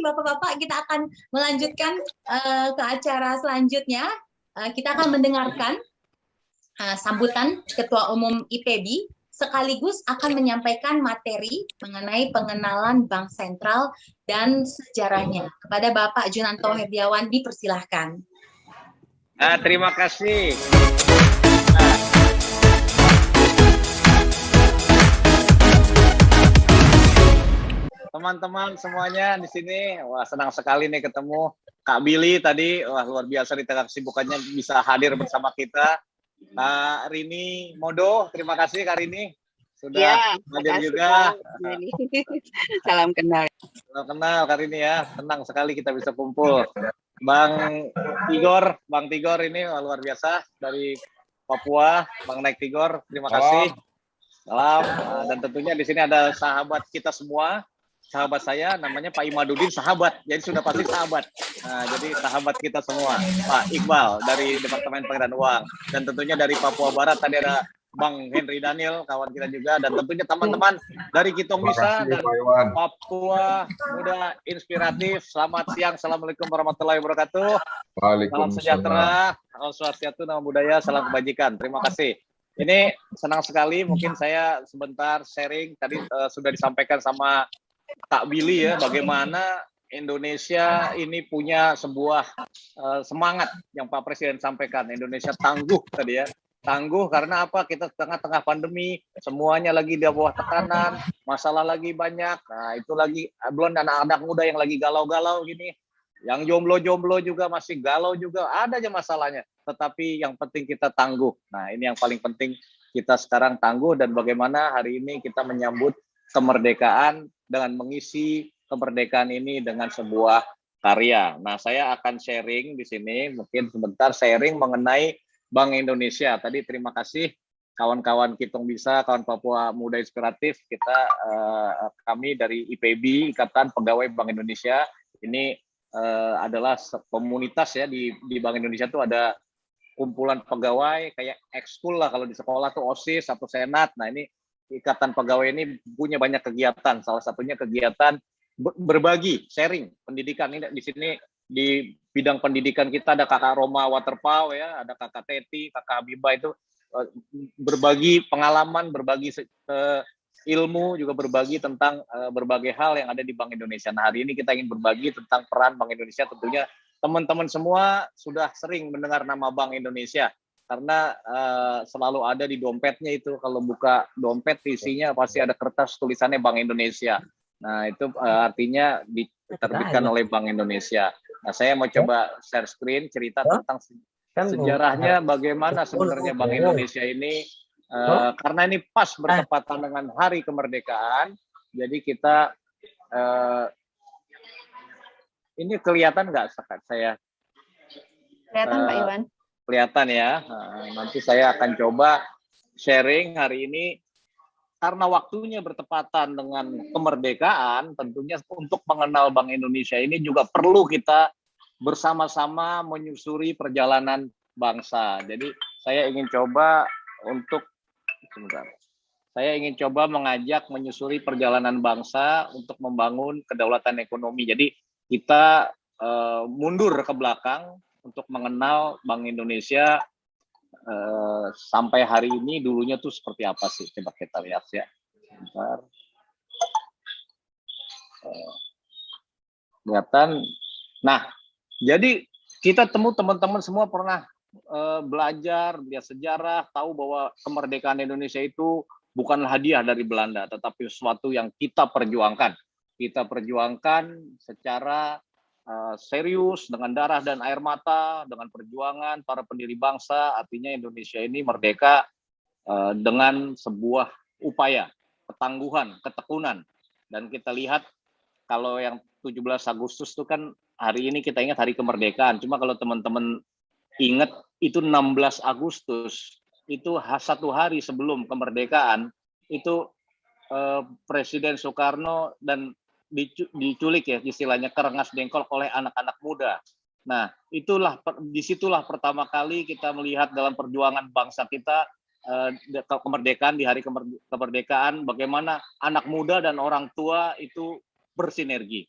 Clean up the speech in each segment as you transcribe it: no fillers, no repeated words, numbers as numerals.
Bapak-bapak, kita akan melanjutkan ke acara selanjutnya. Kita akan mendengarkan sambutan Ketua Umum IPB, sekaligus akan menyampaikan materi mengenai pengenalan Bank Sentral dan sejarahnya. Kepada Bapak Junanto Herdiawan, dipersilahkan. Terima kasih. Teman-teman semuanya di sini, wah senang sekali nih ketemu Kak Billy tadi, wah luar biasa di tengah kesibukannya bisa hadir bersama kita. Kak Rini Modo, terima kasih Kak Rini sudah hadir juga. Salam kenal. Salam kenal Kak Rini ya, senang sekali kita bisa kumpul. Bang Tigor ini luar biasa dari Papua, Bang Naik Tigor, terima kasih. Salam. Dan tentunya di sini ada sahabat kita semua. Sahabat saya namanya Pak Imadudin, sahabat, jadi sudah pasti sahabat. Nah, jadi sahabat kita semua, Pak Iqbal dari Departemen Pengadaan Uang, dan tentunya dari Papua Barat tadi ada Bang Henry Daniel, kawan kita juga, dan tentunya teman-teman dari Kitong Bisa dan Papua Muda Inspiratif. Selamat siang, assalamualaikum warahmatullahi wabarakatuh. Salam sejahtera, salam swastiastu, nama budaya, salam kebajikan. Terima kasih. Ini senang sekali, mungkin saya sebentar sharing tadi sudah disampaikan sama Kak Billy ya, bagaimana Indonesia ini punya sebuah semangat yang Pak Presiden sampaikan. Indonesia tangguh tadi ya. Tangguh karena apa? Kita tengah-tengah pandemi, semuanya lagi di bawah tekanan, masalah lagi banyak. Nah, itu lagi belum anak-anak muda yang lagi galau-galau gini. Yang jomblo-jomblo juga masih galau juga, ada aja masalahnya. Tetapi yang penting kita tangguh. Nah, ini yang paling penting, kita sekarang tangguh, dan bagaimana hari ini kita menyambut kemerdekaan dengan mengisi kemerdekaan ini dengan sebuah karya. Nah, saya akan sharing di sini, mungkin sebentar sharing mengenai Bank Indonesia. Tadi terima kasih kawan-kawan Kitong Bisa, kawan Papua Muda Inspiratif, kami dari IPB, Ikatan Pegawai Bank Indonesia. Ini adalah komunitas ya di Bank Indonesia itu ada kumpulan pegawai kayak ekskul lah, kalau di sekolah tuh OSIS atau senat. Nah, ini Ikatan Pegawai ini punya banyak kegiatan, salah satunya kegiatan berbagi, sharing pendidikan. Ini di sini di bidang pendidikan kita ada Kakak Roma Waterpau ya, ada Kakak Teti, Kakak Habibah, itu berbagi pengalaman, berbagi ilmu, juga berbagi tentang berbagai hal yang ada di Bank Indonesia. Nah, hari ini kita ingin berbagi tentang peran Bank Indonesia. Tentunya teman-teman semua sudah sering mendengar nama Bank Indonesia, karena selalu ada di dompetnya itu. Kalau buka dompet isinya pasti ada kertas tulisannya Bank Indonesia. Nah, itu artinya diterbitkan oleh Bank Indonesia. Nah, saya mau coba share screen cerita tentang sejarahnya bagaimana sebenarnya Bank Indonesia ini, karena ini pas bertepatan dengan Hari Kemerdekaan. Jadi kita ini kelihatan nggak saya? Kelihatan Pak Iwan. Kelihatan ya. Nanti saya akan coba sharing hari ini karena waktunya bertepatan dengan kemerdekaan. Tentunya untuk mengenal Bank Indonesia ini juga perlu kita bersama-sama menyusuri perjalanan bangsa. Jadi saya ingin coba mengajak menyusuri perjalanan bangsa untuk membangun kedaulatan ekonomi. Jadi kita mundur ke belakang untuk mengenal Bank Indonesia sampai hari ini, dulunya tuh seperti apa sih? Coba kita lihat ya. Sebentar. Kelihatan. Nah, jadi kita teman-teman semua pernah belajar, lihat sejarah, tahu bahwa kemerdekaan Indonesia itu bukanlah hadiah dari Belanda, tetapi sesuatu yang kita perjuangkan. Kita perjuangkan secara serius, dengan darah dan air mata, dengan perjuangan para pendiri bangsa. Artinya Indonesia ini merdeka dengan sebuah upaya, ketangguhan, ketekunan. Dan kita lihat kalau yang 17 Agustus itu kan hari ini kita ingat hari kemerdekaan. Cuma kalau teman-teman ingat itu 16 Agustus, itu satu hari sebelum kemerdekaan, itu Presiden Soekarno dan diculik ya, istilahnya kerengas dengkol oleh anak-anak muda. Nah, disitulah pertama kali kita melihat dalam perjuangan bangsa kita kemerdekaan, di hari kemerdekaan, bagaimana anak muda dan orang tua itu bersinergi.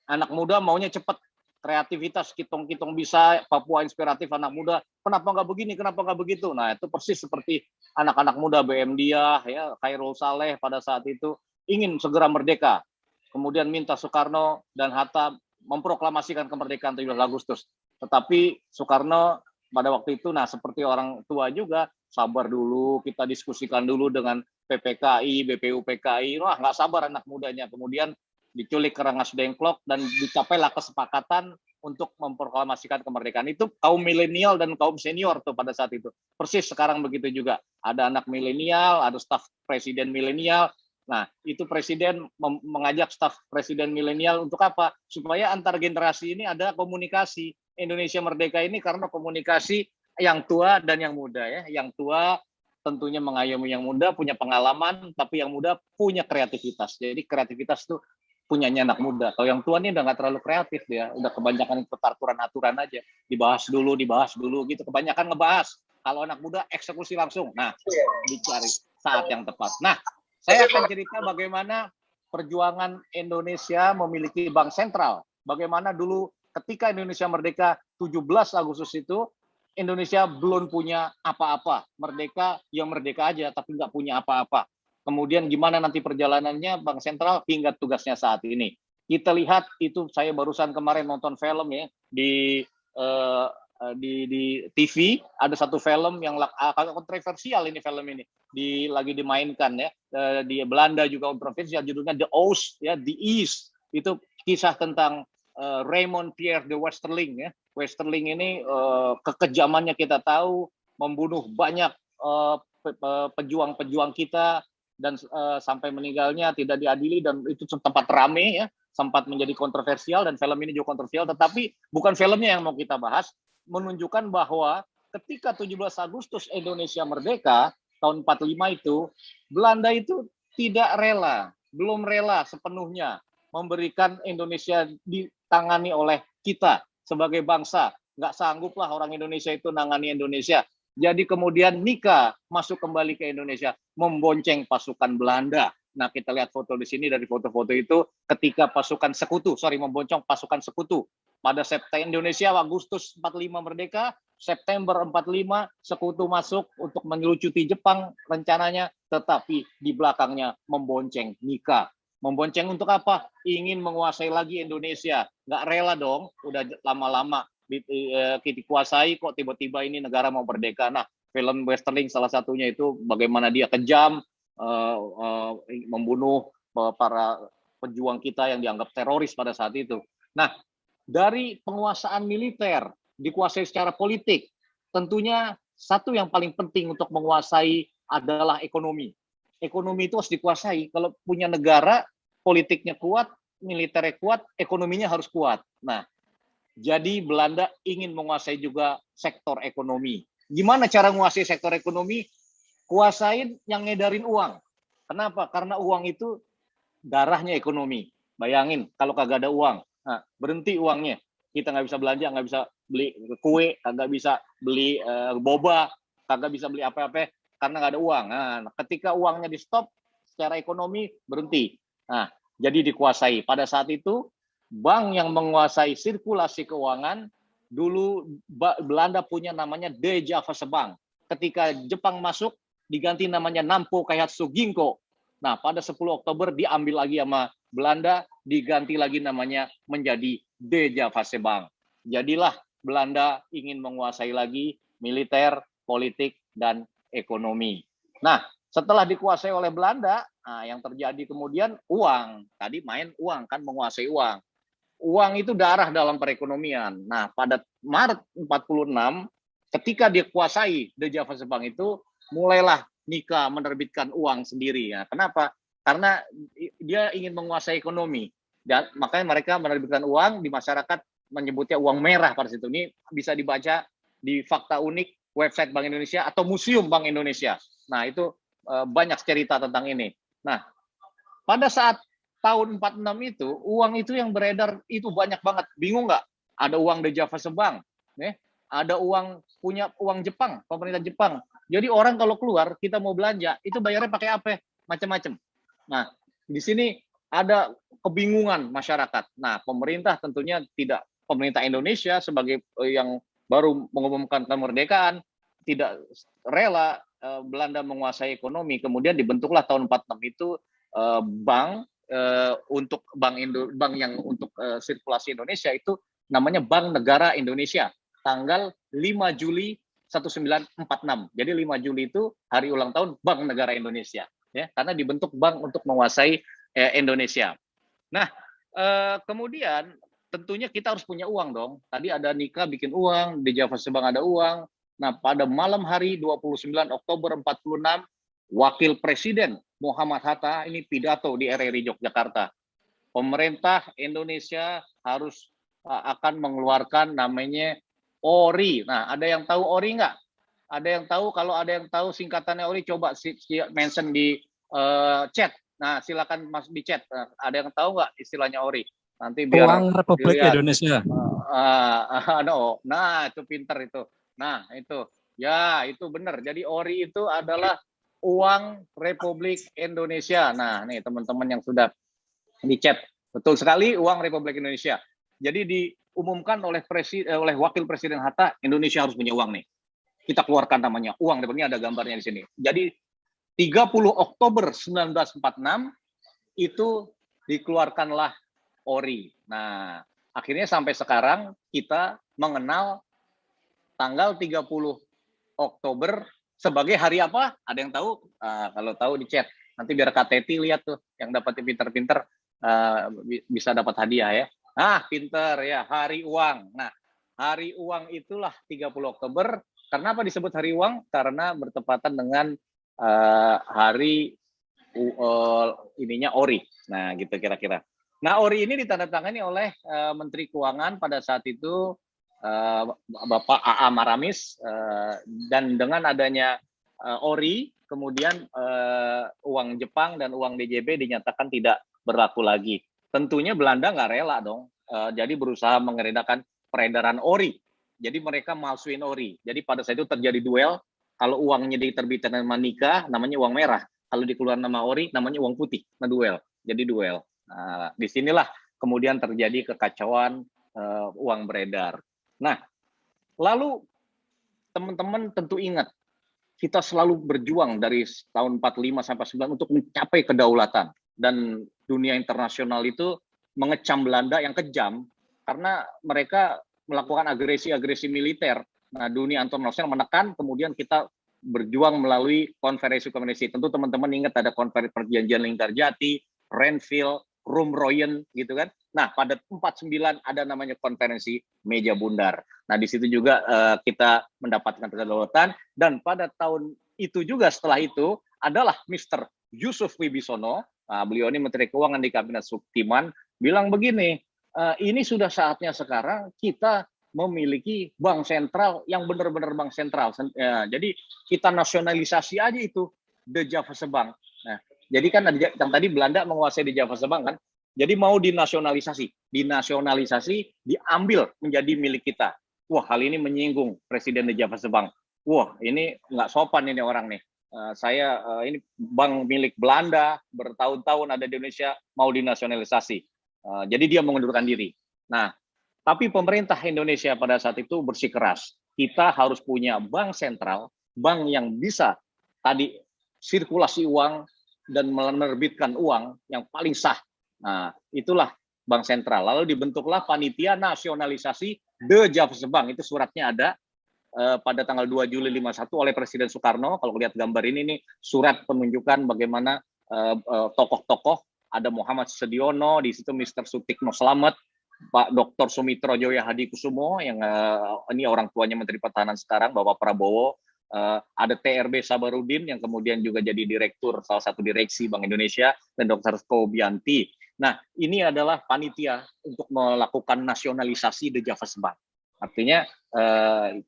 Anak muda maunya cepat, kreativitas, kitung-kitung bisa, Papua inspiratif anak muda. Kenapa nggak begini, kenapa nggak begitu? Nah, itu persis seperti anak-anak muda BM Diah, ya, Khairul Saleh pada saat itu ingin segera merdeka. Kemudian minta Soekarno dan Hatta memproklamasikan kemerdekaan 17 Agustus. Tetapi Soekarno pada waktu itu, nah seperti orang tua juga, sabar dulu, kita diskusikan dulu dengan PPKI, BPUPKI. Wah, nggak sabar anak mudanya. Kemudian diculik ke Rengas Dengklok dan dicapailah kesepakatan untuk memproklamasikan kemerdekaan. Itu kaum milenial dan kaum senior tuh pada saat itu. Persis sekarang begitu juga. Ada anak milenial, ada staf presiden milenial. Nah, itu presiden mengajak staf presiden milenial untuk apa? Supaya antar generasi ini ada komunikasi. Indonesia merdeka ini karena komunikasi yang tua dan yang muda ya. Yang tua tentunya mengayomi yang muda, punya pengalaman, tapi yang muda punya kreativitas. Jadi kreativitas itu punyanya anak muda. Kalau yang tua ini udah nggak terlalu kreatif dia, udah kebanyakan ikut aturan-aturan aja, dibahas dulu gitu. Kebanyakan ngebahas. Kalau anak muda eksekusi langsung. Nah, dicari saat yang tepat. Nah, saya akan cerita bagaimana perjuangan Indonesia memiliki bank sentral. Bagaimana dulu ketika Indonesia merdeka 17 Agustus itu Indonesia belum punya apa-apa. Merdeka ya merdeka aja, tapi nggak punya apa-apa. Kemudian gimana nanti perjalanannya Bank Sentral hingga tugasnya saat ini. Kita lihat itu, saya barusan kemarin nonton film ya di TV, ada satu film yang agak kontroversial ini film ini lagi dimainkan ya di Belanda juga kontroversial, judulnya The Oost ya, The East. Itu kisah tentang Raymond Pierre de Westerling ya. Westerling ini kekejamannya kita tahu, membunuh banyak pejuang-pejuang kita, dan sampai meninggalnya tidak diadili, dan itu tempat rame ya, sempat menjadi kontroversial, dan film ini juga kontroversial. Tetapi bukan filmnya yang mau kita bahas, menunjukkan bahwa ketika 17 Agustus Indonesia merdeka tahun 45 itu, Belanda itu belum rela sepenuhnya memberikan Indonesia ditangani oleh kita sebagai bangsa. Nggak sanggup lah orang Indonesia itu nangani Indonesia. Jadi kemudian Nika masuk kembali ke Indonesia, membonceng pasukan Belanda. Nah, kita lihat foto di sini, dari foto-foto itu ketika membonceng pasukan sekutu. Pada September Indonesia Agustus 45 merdeka, September 45 sekutu masuk untuk menyelucuti Jepang rencananya, tetapi di belakangnya membonceng Nika. Membonceng untuk apa? Ingin menguasai lagi Indonesia. Nggak rela dong, udah lama-lama dikuasai kok tiba-tiba ini negara mau merdeka. Nah, film Westerling salah satunya itu bagaimana dia kejam membunuh para pejuang kita yang dianggap teroris pada saat itu. Nah, dari penguasaan militer dikuasai secara politik, tentunya satu yang paling penting untuk menguasai adalah ekonomi. Ekonomi itu harus dikuasai. Kalau punya negara, politiknya kuat, militernya kuat, ekonominya harus kuat. Nah, jadi Belanda ingin menguasai juga sektor ekonomi. Gimana cara menguasai sektor ekonomi? Kuasain yang ngedarin uang. Kenapa? Karena uang itu darahnya ekonomi. Bayangin kalau kagak ada uang, nah, berhenti uangnya. Kita nggak bisa belanja, nggak bisa beli kue, kagak bisa beli boba, kagak bisa beli apa-apa karena nggak ada uang. Nah, ketika uangnya di stop, secara ekonomi berhenti. Nah, jadi dikuasai. Pada saat itu bank yang menguasai sirkulasi keuangan, dulu Belanda punya namanya De-Javase Bank. Ketika Jepang masuk, diganti namanya Nampo Kaihatsu Ginko. Nah, pada 10 Oktober diambil lagi sama Belanda, diganti lagi namanya menjadi De-Javase Bank. Jadilah Belanda ingin menguasai lagi militer, politik, dan ekonomi. Nah, setelah dikuasai oleh Belanda, nah, yang terjadi kemudian uang. Tadi main uang kan, menguasai uang. Uang itu darah dalam perekonomian. Nah, pada Maret 46, ketika dia kuasai De-Javase Bank itu, mulailah Nika menerbitkan uang sendiri. Ya. Kenapa? Karena dia ingin menguasai ekonomi. Dan makanya mereka menerbitkan uang, di masyarakat menyebutnya uang merah pada situ. Ini bisa dibaca di Fakta Unik website Bank Indonesia atau Museum Bank Indonesia. Nah, itu banyak cerita tentang ini. Nah, pada saat tahun 46 itu, uang itu yang beredar itu banyak banget. Bingung nggak? Ada uang De-Javase Bank, ada punya uang Jepang, pemerintah Jepang. Jadi orang kalau keluar, kita mau belanja, itu bayarnya pakai apa? Macam-macam. Nah, di sini ada kebingungan masyarakat. Nah, pemerintah tentunya tidak, pemerintah Indonesia sebagai yang baru mengumumkan kemerdekaan tidak rela Belanda menguasai ekonomi. Kemudian dibentuklah tahun 46 itu bank untuk bank yang untuk sirkulasi Indonesia itu namanya Bank Negara Indonesia tanggal 5 Juli 1946. Jadi 5 Juli itu hari ulang tahun Bank Negara Indonesia, ya, karena dibentuk bank untuk menguasai Indonesia. Nah, kemudian tentunya kita harus punya uang dong. Tadi ada Nika bikin uang, di Java Sebang ada uang. Nah, pada malam hari 29 Oktober 46, Wakil Presiden Muhammad Hatta ini pidato di RRI Yogyakarta. Pemerintah Indonesia harus akan mengeluarkan namanya ORI. Nah, ada yang tahu ORI nggak? Ada yang tahu? Kalau ada yang tahu singkatannya ORI, coba mention di chat. Nah, silakan Mas di chat. Ada yang tahu nggak istilahnya ORI? Nanti biar Uang Republik dilihat. Indonesia. No. Nah, itu pinter itu. Nah, itu. Ya, itu benar. Jadi ORI itu adalah uang Republik Indonesia. Nah, nih teman-teman yang sudah di chat. Betul sekali, uang Republik Indonesia. Jadi diumumkan oleh Wakil Presiden Hatta, Indonesia harus punya uang nih. Kita keluarkan namanya uang. Ini ada gambarnya di sini. Jadi 30 Oktober 1946 itu dikeluarkanlah ORI. Nah, akhirnya sampai sekarang kita mengenal tanggal 30 Oktober sebagai hari apa? Ada yang tahu? Kalau tahu di chat. Nanti biar KTT lihat tuh, yang dapat pinter-pinter bisa dapat hadiah ya. Nah, pinter ya, hari uang. Nah, hari uang itulah 30 Oktober. Kenapa disebut hari uang? Karena bertepatan dengan hari ininya ORI. Nah, gitu kira-kira. Nah, ORI ini ditandatangani oleh Menteri Keuangan pada saat itu Bapak A.A. Maramis, dan dengan adanya ORI, kemudian uang Jepang dan uang DJB dinyatakan tidak berlaku lagi. Tentunya Belanda nggak rela dong, jadi berusaha mengeredakan peredaran ORI. Jadi mereka malsuin ORI. Jadi pada saat itu terjadi duel. Kalau uangnya diterbitkan nama Nika, namanya uang merah. Kalau dikeluarkan nama ORI, namanya uang putih. Nah, duel. Jadi duel. Nah, disinilah kemudian terjadi kekacauan uang beredar. Nah, lalu teman-teman tentu ingat, kita selalu berjuang dari tahun 45 sampai 9 untuk mencapai kedaulatan. Dan dunia internasional itu mengecam Belanda yang kejam karena mereka melakukan agresi-agresi militer. Nah, dunia internasional menekan, kemudian kita berjuang melalui konferensi-konferensi. Tentu teman-teman ingat ada konferensi perjanjian Linggarjati, Renville, Rumroyen gitu kan. Nah, pada 49 ada namanya konferensi meja bundar. Nah, di situ juga kita mendapatkan kedaulatan, dan pada tahun itu juga setelah itu adalah Mr. Yusuf Wibisono. Nah, beliau ini Menteri Keuangan di Kabinet Suktiman, bilang begini, ini sudah saatnya sekarang kita memiliki bank sentral yang benar-benar bank sentral. Jadi kita nasionalisasi aja itu The Java Bank. Nah, jadi kan yang tadi Belanda menguasai di Java Bank kan, jadi mau dinasionalisasi, diambil menjadi milik kita. Wah, hal ini menyinggung Presiden di Java Bank. Wah, ini nggak sopan ini orang nih. Ini bank milik Belanda, bertahun-tahun ada di Indonesia, mau dinasionalisasi. Jadi dia mengundurkan diri. Nah, tapi pemerintah Indonesia pada saat itu bersikeras. Kita harus punya bank sentral, bank yang bisa tadi sirkulasi uang dan menerbitkan uang yang paling sah. Nah, itulah bank sentral. Lalu dibentuklah panitia nasionalisasi The Java Bank. Itu suratnya ada pada tanggal 2 Juli 51 oleh Presiden Soekarno. Kalau lihat gambar ini nih, surat penunjukan bagaimana tokoh-tokoh, ada Muhammad Sediono, di situ Mr. Sutikno Slamet, Pak Dr. Sumitro Joya Hadikusumo, yang ini orang tuanya Menteri Pertahanan sekarang, Bapak Prabowo, ada TRB Sabarudin, yang kemudian juga jadi direktur salah satu direksi Bank Indonesia, dan Dr. Kobianti. Nah, ini adalah panitia untuk melakukan nasionalisasi The Java Bank. Artinya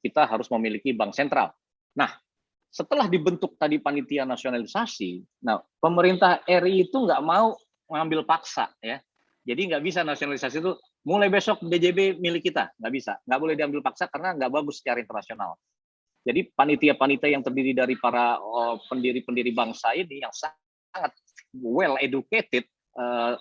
kita harus memiliki bank sentral. Nah, setelah dibentuk tadi panitia nasionalisasi, nah pemerintah RI itu nggak mau mengambil paksa ya. Jadi nggak bisa nasionalisasi itu mulai besok DJB milik kita, nggak bisa, nggak boleh diambil paksa karena nggak bagus secara internasional. Jadi panitia-panitia yang terdiri dari para pendiri-pendiri bangsa ini yang sangat well educated,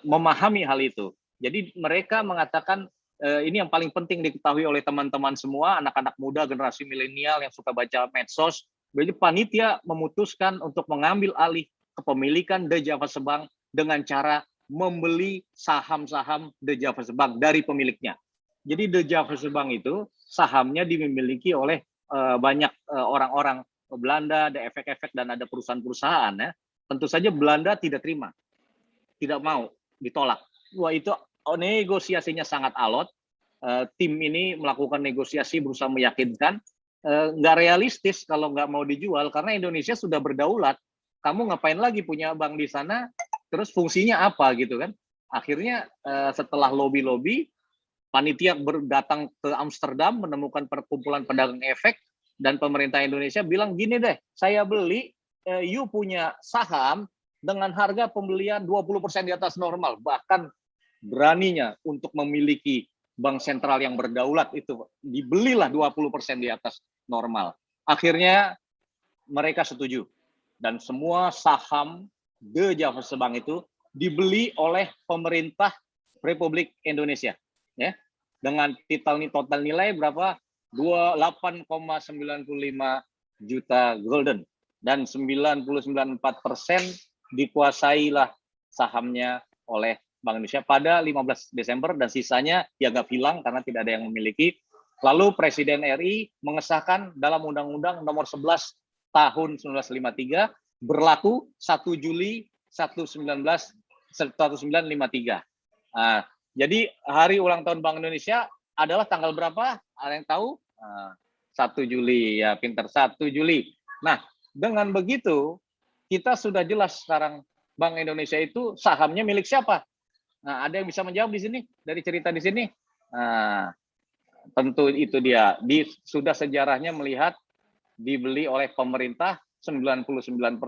memahami hal itu. Jadi mereka mengatakan ini yang paling penting diketahui oleh teman-teman semua, anak-anak muda generasi milenial yang suka baca medsos. Jadi panitia memutuskan untuk mengambil alih kepemilikan The Java Bank dengan cara membeli saham-saham The Java Bank dari pemiliknya. Jadi The Java Bank itu sahamnya dimiliki oleh banyak orang-orang Belanda, ada efek-efek dan ada perusahaan-perusahaan ya. Tentu saja Belanda tidak terima, tidak mau, ditolak. Wah itu negosiasinya sangat alot. Tim ini melakukan negosiasi berusaha meyakinkan nggak realistis kalau nggak mau dijual karena Indonesia sudah berdaulat. Kamu ngapain lagi punya bank di sana? Terus fungsinya apa gitu kan? Akhirnya setelah lobby-lobby, panitia datang ke Amsterdam menemukan perkumpulan pedagang efek dan pemerintah Indonesia bilang gini deh, saya beli, you punya saham dengan harga pembelian 20% di atas normal, bahkan beraninya untuk memiliki bank sentral yang berdaulat itu dibelilah 20% di atas normal. Akhirnya mereka setuju dan semua saham The Java Bank itu dibeli oleh pemerintah Republik Indonesia ya. Dengan total nilai berapa? 8,95 juta golden dan 99,4% dikuasailah sahamnya oleh Bank Indonesia pada 15 Desember dan sisanya dianggap hilang karena tidak ada yang memiliki. Lalu Presiden RI mengesahkan dalam Undang-Undang Nomor 11 Tahun 1953 berlaku 1 Juli 1953. Jadi hari ulang tahun Bank Indonesia adalah tanggal berapa? Ada yang tahu? 1 Juli ya, pinter 1 Juli. Nah, dengan begitu kita sudah jelas sekarang Bank Indonesia itu sahamnya milik siapa? Nah, ada yang bisa menjawab di sini dari cerita di sini? Nah, tentu itu dia. Sudah sejarahnya melihat dibeli oleh pemerintah 99%,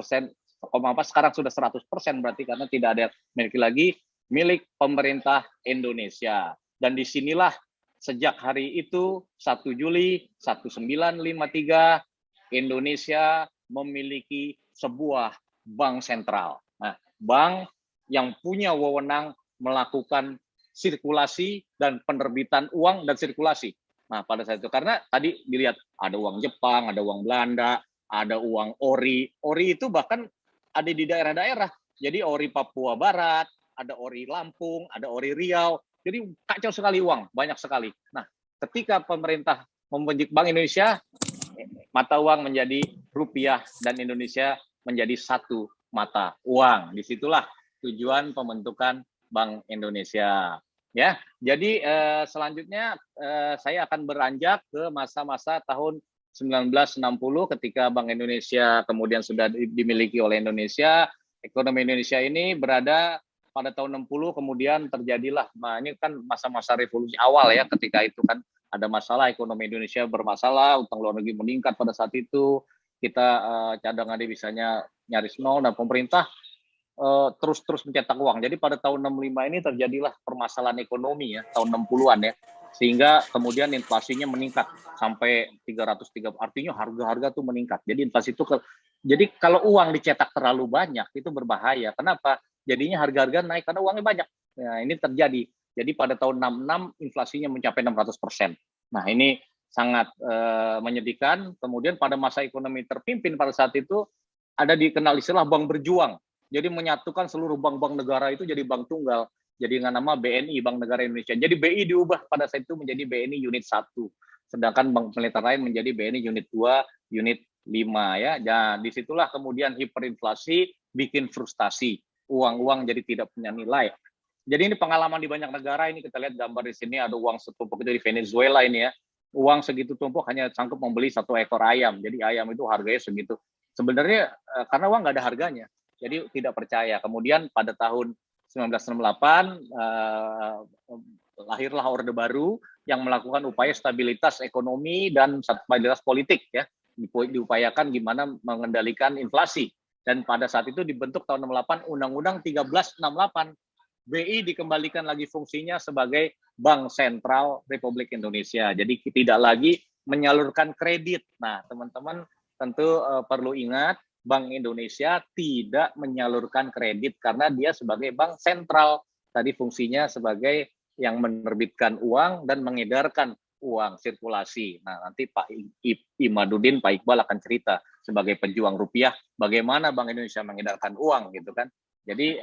sekarang sudah 100% berarti karena tidak ada miliki lagi milik pemerintah Indonesia. Dan disinilah sejak hari itu 1 Juli 1953 Indonesia memiliki sebuah bank sentral. Nah, bank yang punya wewenang melakukan sirkulasi dan penerbitan uang dan sirkulasi. Nah, pada saat itu karena tadi dilihat ada uang Jepang, ada uang Belanda, ada uang ori. Ori itu bahkan ada di daerah-daerah. Jadi ori Papua Barat, ada ori Lampung, ada ori Riau. Jadi kacau sekali uang, banyak sekali. Nah, ketika pemerintah membentuk Bank Indonesia, mata uang menjadi rupiah dan Indonesia menjadi satu mata uang. Disitulah tujuan pembentukan Bank Indonesia. Ya, jadi selanjutnya saya akan beranjak ke masa-masa tahun 1960 ketika Bank Indonesia kemudian sudah dimiliki oleh Indonesia. Ekonomi Indonesia ini berada pada tahun 60 kemudian terjadilah, nah ini kan masa-masa revolusi awal ya, ketika itu kan ada masalah ekonomi Indonesia bermasalah, utang luar negeri meningkat pada saat itu, kita cadangan devisanya nyaris nol dan pemerintah terus mencetak uang. Jadi pada tahun 65 ini terjadilah permasalahan ekonomi ya, tahun 60-an ya. Sehingga kemudian inflasinya meningkat sampai 330, artinya harga-harga tuh meningkat. Jadi inflasi itu jadi kalau uang dicetak terlalu banyak itu berbahaya. Kenapa? Jadinya harga-harga naik karena uangnya banyak. Nah, ini terjadi. Jadi pada tahun 66 inflasinya mencapai 600%. Nah, ini sangat menyedihkan. Kemudian pada masa ekonomi terpimpin pada saat itu ada dikenal istilah bank berjuang. Jadi menyatukan seluruh bank-bank negara itu jadi bank tunggal. Jadi dengan nama BNI, Bank Negara Indonesia. Jadi BI diubah pada saat itu menjadi BNI Unit 1. Sedangkan bank militer lain menjadi BNI Unit 2, Unit 5 ya. Dan disitulah kemudian hiperinflasi bikin frustasi. Uang-uang jadi tidak punya nilai. Jadi ini pengalaman di banyak negara, ini kita lihat gambar di sini ada uang setumpuk itu di Venezuela ini ya. Uang segitu tumpuk hanya sanggup membeli 1 ekor ayam. Jadi ayam itu harganya segitu. Sebenarnya karena uang nggak ada harganya. Jadi tidak percaya. Kemudian pada tahun 1968 lahirlah Orde Baru yang melakukan upaya stabilitas ekonomi dan stabilitas politik ya. Diupayakan gimana mengendalikan inflasi. Dan pada saat itu dibentuk tahun 68 Undang-Undang 1368. BI dikembalikan lagi fungsinya sebagai Bank Sentral Republik Indonesia. Jadi tidak lagi menyalurkan kredit. Nah, teman-teman tentu perlu ingat Bank Indonesia tidak menyalurkan kredit karena dia sebagai bank sentral. Tadi fungsinya sebagai yang menerbitkan uang dan mengedarkan uang sirkulasi. Nah, nanti Pak Imadudin, Pak Iqbal akan cerita sebagai pejuang rupiah bagaimana Bank Indonesia mengedarkan uang gitu kan. Jadi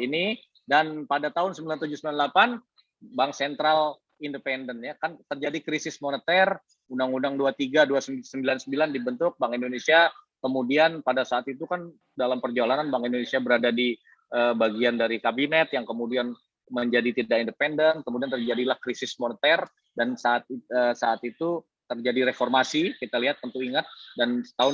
ini, dan pada tahun 9798 Bank Sentral independen ya, kan terjadi krisis moneter, Undang-Undang 23 299 dibentuk Bank Indonesia. Kemudian pada saat itu kan dalam perjalanan Bank Indonesia berada di bagian dari kabinet yang kemudian menjadi tidak independen, kemudian terjadilah krisis moneter, dan saat itu terjadi reformasi, kita lihat tentu ingat, dan tahun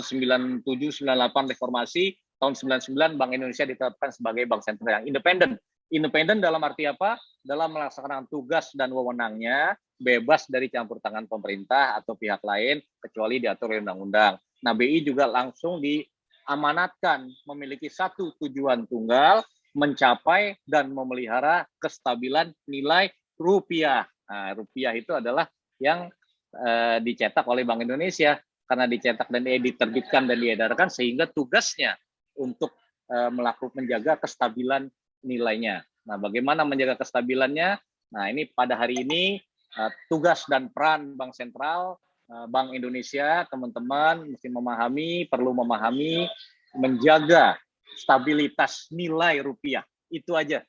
97-98 reformasi, tahun 99 Bank Indonesia ditetapkan sebagai bank sentral yang independen. Independen dalam arti apa? Dalam melaksanakan tugas dan wewenangnya, bebas dari campur tangan pemerintah atau pihak lain, kecuali diatur oleh undang-undang. Nah, BI juga langsung diamanatkan memiliki satu tujuan tunggal, mencapai dan memelihara kestabilan nilai rupiah. Nah, rupiah itu adalah yang dicetak oleh Bank Indonesia, karena dicetak dan diterbitkan dan diedarkan, sehingga tugasnya untuk menjaga kestabilan nilainya. Nah, bagaimana menjaga kestabilannya? Nah, ini pada hari ini tugas dan peran Bank Sentral, Bank Indonesia, teman-teman mesti perlu memahami, menjaga stabilitas nilai rupiah. Itu aja,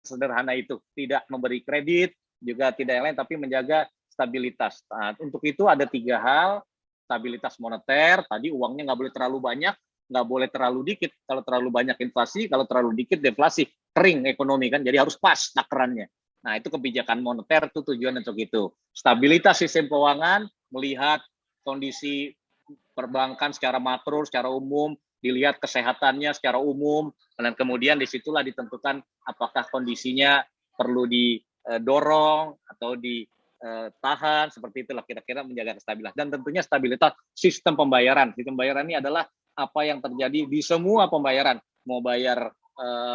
sederhana itu. Tidak memberi kredit, juga tidak yang lain, tapi menjaga stabilitas. Nah, untuk itu ada 3 hal. Stabilitas moneter, tadi uangnya nggak boleh terlalu banyak, nggak boleh terlalu dikit. Kalau terlalu banyak inflasi, kalau terlalu dikit deflasi. Kering ekonomi kan, jadi harus pas takarannya. Nah, itu kebijakan moneter, itu tujuan untuk itu. Stabilitas sistem keuangan, melihat kondisi perbankan secara makro, secara umum, dilihat kesehatannya secara umum, dan kemudian disitulah ditentukan apakah kondisinya perlu didorong atau ditahan, seperti itulah kira-kira menjaga kestabilan. Dan tentunya stabilitas sistem pembayaran. Sistem pembayaran ini adalah apa yang terjadi di semua pembayaran, mau bayar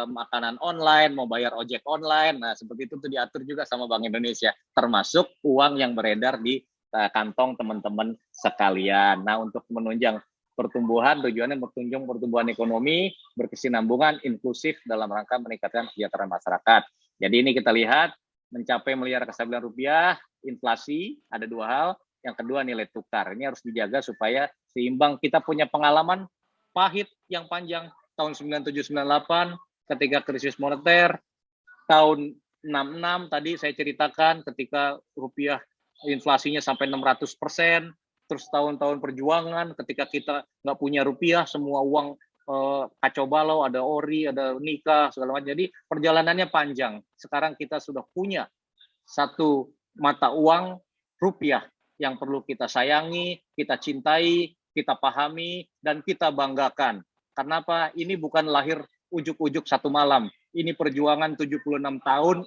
makanan online, mau bayar ojek online, nah seperti itu tuh diatur juga sama Bank Indonesia, termasuk uang yang beredar di kantong teman-teman sekalian. Nah, untuk menunjang pertumbuhan, tujuannya bertunjang pertumbuhan ekonomi, berkesinambungan, inklusif dalam rangka meningkatkan kesejahteraan masyarakat. Jadi ini kita lihat, mencapai melihara kestabilan rupiah, inflasi, ada 2 hal. Yang kedua nilai tukar. Ini harus dijaga supaya seimbang. Kita punya pengalaman pahit yang panjang, tahun 97-98 ketika krisis moneter, tahun 66 tadi saya ceritakan ketika rupiah inflasinya sampai 600%, terus tahun-tahun perjuangan ketika kita nggak punya rupiah, semua uang kacau balau, ada ori, ada nikah, segala macam. Jadi perjalanannya panjang. Sekarang kita sudah punya satu mata uang rupiah yang perlu kita sayangi, kita cintai, kita pahami, dan kita banggakan. Karena apa? Ini bukan lahir ujuk-ujuk satu malam. Ini perjuangan 76 tahun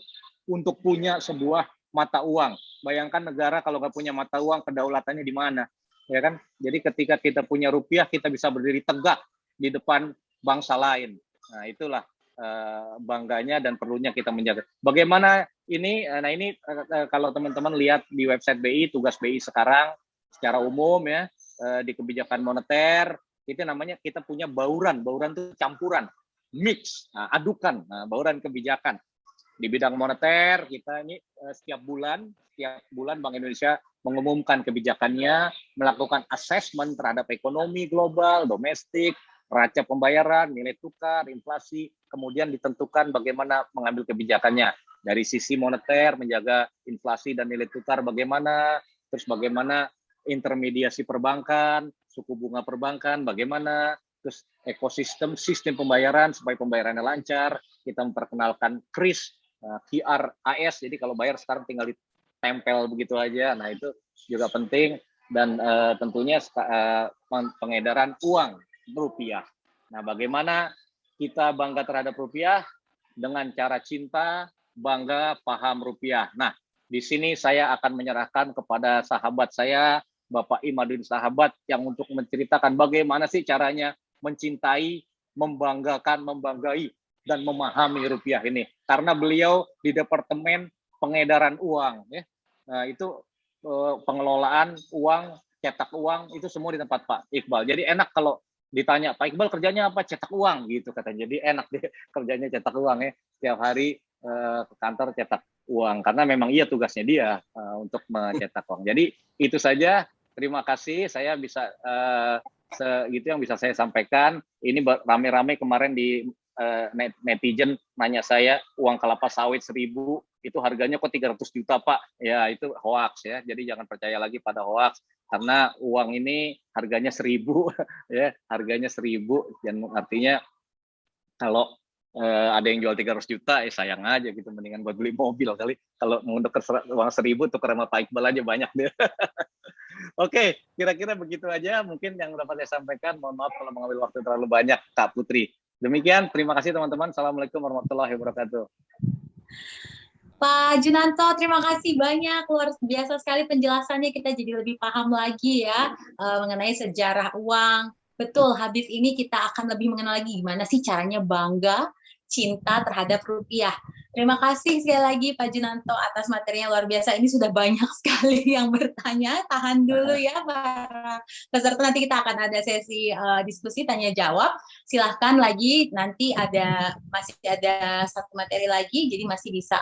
untuk punya sebuah mata uang. Bayangkan negara kalau nggak punya mata uang, kedaulatannya di mana? Ya kan? Jadi ketika kita punya rupiah, kita bisa berdiri tegak di depan bangsa lain. Nah, itulah bangganya dan perlunya kita menjaga. Bagaimana ini? Nah, ini kalau teman-teman lihat di website BI, tugas BI sekarang secara umum ya, di kebijakan moneter, itu namanya kita punya bauran itu campuran, mix, adukan, bauran kebijakan. Di bidang moneter, kita ini setiap bulan Bank Indonesia mengumumkan kebijakannya, melakukan assessment terhadap ekonomi global, domestik, neraca pembayaran, nilai tukar, inflasi, kemudian ditentukan bagaimana mengambil kebijakannya. Dari sisi moneter, menjaga inflasi dan nilai tukar bagaimana, terus bagaimana intermediasi perbankan, suku bunga perbankan, bagaimana, terus ekosistem, sistem pembayaran, supaya pembayarannya lancar, kita memperkenalkan KRIS, QRAS, jadi kalau bayar sekarang tinggal ditempel begitu aja, nah itu juga penting, dan tentunya pengedaran uang rupiah. Nah, bagaimana kita bangga terhadap rupiah? Dengan cara cinta, bangga, paham rupiah. Nah, di sini saya akan menyerahkan kepada sahabat saya, Bapak Imadudin Sahabat, yang untuk menceritakan bagaimana sih caranya mencintai, membanggakan, membanggai, dan memahami rupiah ini. Karena beliau di Departemen Pengedaran Uang, ya. Nah, itu pengelolaan uang, cetak uang, itu semua di tempat Pak Iqbal. Jadi enak kalau ditanya, Pak Iqbal kerjanya apa? Cetak uang gitu katanya. Jadi enak deh kerjanya cetak uang ya. Setiap hari ke kantor cetak uang karena memang iya tugasnya dia untuk mencetak uang. Jadi itu saja. Terima kasih. Saya bisa segitu yang bisa saya sampaikan. Ini rame-rame kemarin di netizen nanya saya uang kelapa sawit 1.000 itu harganya kok 300 juta Pak. Ya itu hoax ya. Jadi jangan percaya lagi pada hoax karena uang ini harganya 1.000 ya, harganya 1.000 dan artinya kalau ada yang jual 300 juta sayang aja gitu, mendingan buat beli mobil kali. Kalau mau nuker uang 1.000 tuker sama Pak Iqbal aja banyak deh. Oke, kira-kira begitu aja mungkin yang dapat saya sampaikan. Mohon maaf kalau mengambil waktu terlalu banyak, Kak Putri. Demikian, terima kasih teman-teman. Assalamualaikum warahmatullahi wabarakatuh. Pak Junanto, terima kasih banyak. Luar biasa sekali penjelasannya. Kita jadi lebih paham lagi ya mengenai sejarah uang. Betul, habis ini kita akan lebih mengenal lagi gimana sih caranya bangga, cinta terhadap rupiah. Terima kasih sekali lagi Pak Junanto atas materinya luar biasa. Ini sudah banyak sekali yang bertanya. Tahan dulu ya para peserta. Nanti kita akan ada sesi diskusi tanya jawab. Silahkan lagi, nanti masih ada satu materi lagi, jadi masih bisa